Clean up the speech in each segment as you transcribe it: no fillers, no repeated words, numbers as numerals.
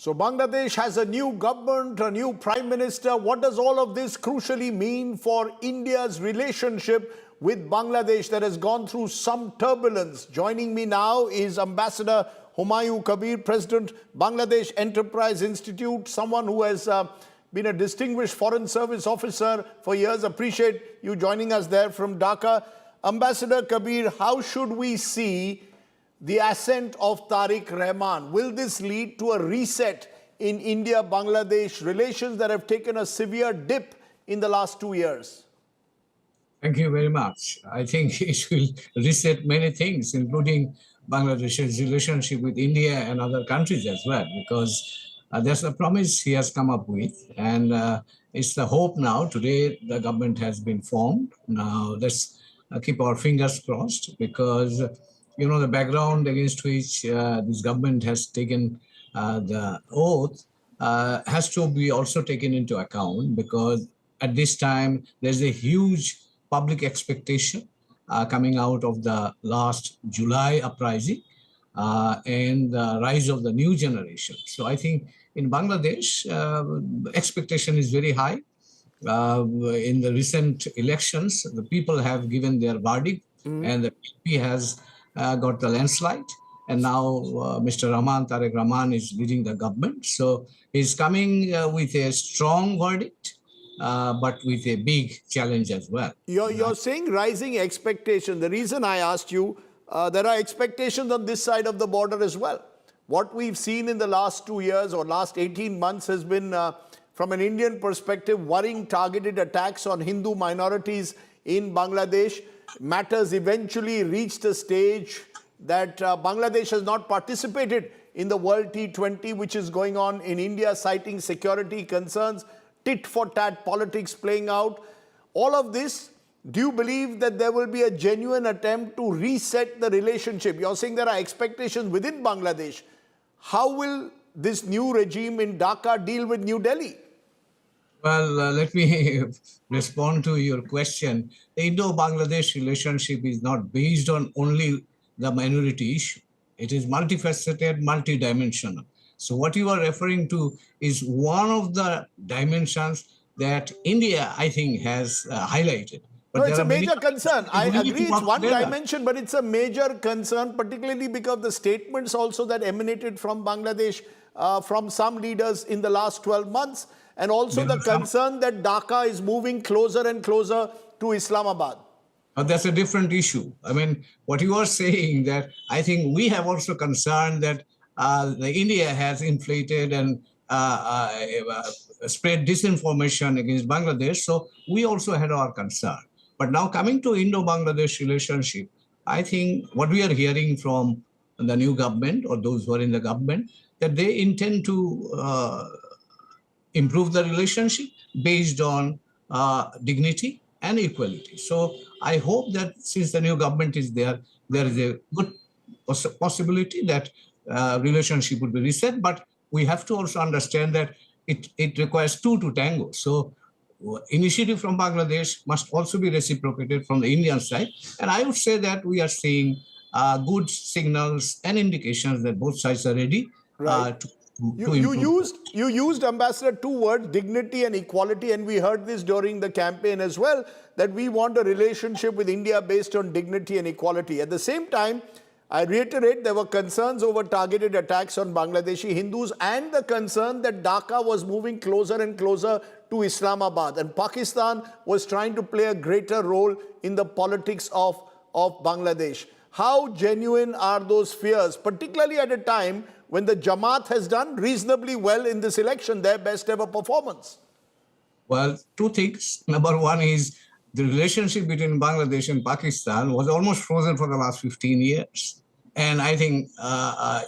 So Bangladesh has a new government, a new prime minister. What does all of this crucially mean for India's relationship with Bangladesh that has gone through some turbulence? Joining me now is Ambassador Humayun Kabir, President, Bangladesh Enterprise Institute, someone who has been a distinguished foreign service officer for years. Appreciate you joining us there from Dhaka. Ambassador Kabir, how should we see the ascent of Tarique Rahman? Will this lead to a reset in India-Bangladesh relations that have taken a severe dip in the last 2 years? Thank you very much. I think it will reset many things, including Bangladesh's relationship with India and other countries as well, because there's a promise he has come up with, and it's the hope now. Today, the government has been formed. Now, let's keep our fingers crossed, because you know the background against which this government has taken the oath has to be also taken into account, because at this time there's a huge public expectation coming out of the last July uprising and the rise of the new generation. So I think in Bangladesh, expectation is very high. In the recent elections, the people have given their verdict, and the PP has got the landslide. And now Mr. Tarique Rahman is leading the government. So he's coming with a strong verdict, but with a big challenge as well. You're saying rising expectation. The reason I asked you, there are expectations on this side of the border as well. What we've seen in the last 2 years or last 18 months has been, from an Indian perspective, worrying targeted attacks on Hindu minorities in Bangladesh. Matters eventually reached a stage that Bangladesh has not participated in the World T20, which is going on in India, citing security concerns, tit-for-tat politics playing out. All of this, do you believe that there will be a genuine attempt to reset the relationship? You're saying there are expectations within Bangladesh. How will this new regime in Dhaka deal with New Delhi? Well, let me respond to your question. The Indo-Bangladesh relationship is not based on only the minority issue. It is multifaceted, multidimensional. So what you are referring to is one of the dimensions that India, I think, has highlighted. But no, it's a major concern. I agree it's one dimension, but it's a major concern, particularly because the statements also that emanated from Bangladesh, from some leaders in the last 12 months, and also the concern that Dhaka is moving closer and closer to Islamabad. That's a different issue. I mean, what you are saying, that I think we have also concerned that India has inflated and spread disinformation against Bangladesh. So we also had our concern. But now coming to Indo-Bangladesh relationship, I think what we are hearing from the new government or those who are in the government, that they intend to improve the relationship based on dignity and equality. So I hope that since the new government is there, there is a good possibility that relationship would be reset. But we have to also understand that it requires two to tango. So initiative from Bangladesh must also be reciprocated from the Indian side. And I would say that we are seeing good signals and indications that both sides are ready to You used, Ambassador, two words, dignity and equality, and we heard this during the campaign as well, that we want a relationship with India based on dignity and equality. At the same time, I reiterate, there were concerns over targeted attacks on Bangladeshi Hindus and the concern that Dhaka was moving closer and closer to Islamabad, and Pakistan was trying to play a greater role in the politics of Bangladesh. How genuine are those fears, particularly at a time when the Jamaat has done reasonably well in this election, their best ever performance? Well, two things. Number one is the relationship between Bangladesh and Pakistan was almost frozen for the last 15 years. And I think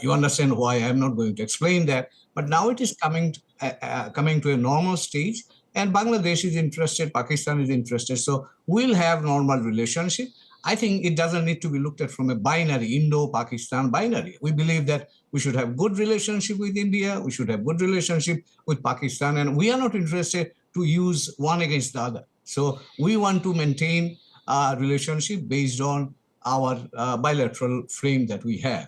you understand why. I'm not going to explain that. But now it is coming to a normal stage, and Bangladesh is interested, Pakistan is interested. So we'll have normal relationship. I think it doesn't need to be looked at from a binary, Indo-Pakistan binary. We believe that we should have good relationship with India, we should have good relationship with Pakistan, and we are not interested to use one against the other. So we want to maintain a relationship based on our bilateral frame that we have.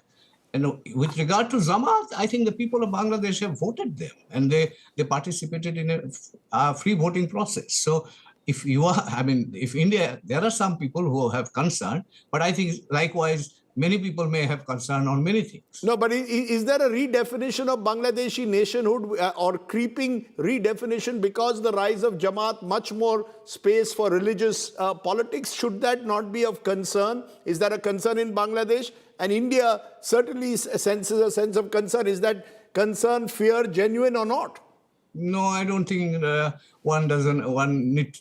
And with regard to Jamaat, I think the people of Bangladesh have voted them, and they participated in a free voting process. So if you are, I mean, if India, there are some people who have concern, but I think likewise, many people may have concern on many things. No, but is there a redefinition of Bangladeshi nationhood or creeping redefinition because the rise of Jamaat, much more space for religious politics? Should that not be of concern? Is that a concern in Bangladesh? And India certainly senses a sense of concern. Is that concern, fear genuine or not? No, I don't think one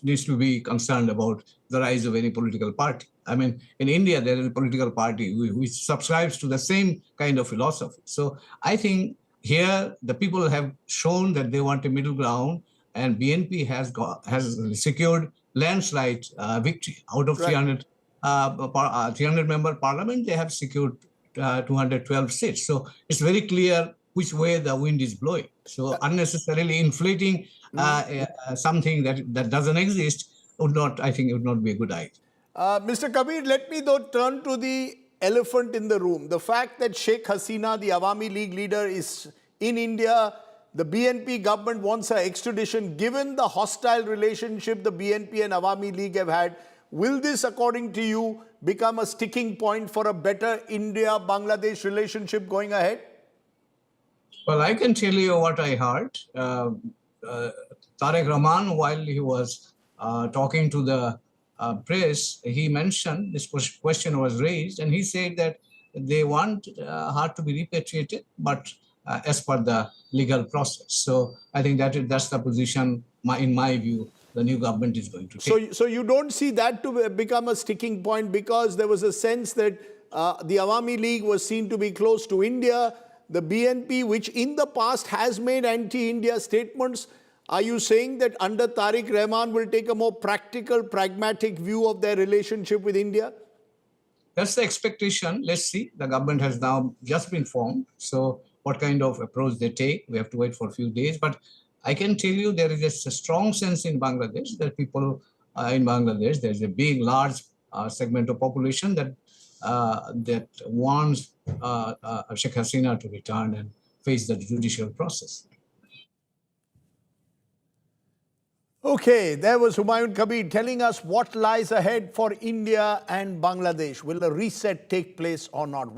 needs to be concerned about the rise of any political party. I mean, in India, there is a political party which subscribes to the same kind of philosophy. So I think here the people have shown that they want a middle ground, and BNP has secured landslide victory out of 300 member parliament. They have secured 212 seats. So it's very clear which way the wind is blowing. So unnecessarily inflating something that doesn't exist I think it would not be a good idea. Mr. Kabir, let me though turn to the elephant in the room. The fact that Sheikh Hasina, the Awami League leader, is in India. The BNP government wants her extradition. Given the hostile relationship the BNP and Awami League have had, will this, according to you, become a sticking point for a better India-Bangladesh relationship going ahead? Well, I can tell you what I heard. Tarique Rahman, while he was talking to the press, he mentioned, this question was raised, and he said that they want her to be repatriated, but as per the legal process. So I think that's the position, in my view, the new government is going to take. So you don't see that to become a sticking point because there was a sense that the Awami League was seen to be close to India. The BNP, which in the past has made anti-India statements, are you saying that under Tarique Rahman will take a more practical, pragmatic view of their relationship with India? That's the expectation. Let's see. The government has now just been formed. So what kind of approach they take, we have to wait for a few days. But I can tell you there is a strong sense in Bangladesh that people in Bangladesh, there's a big, large segment of population that wants Sheikh Hasina to return and face the judicial process. Okay, there was Humayun Kabir telling us what lies ahead for India and Bangladesh. Will a reset take place or not?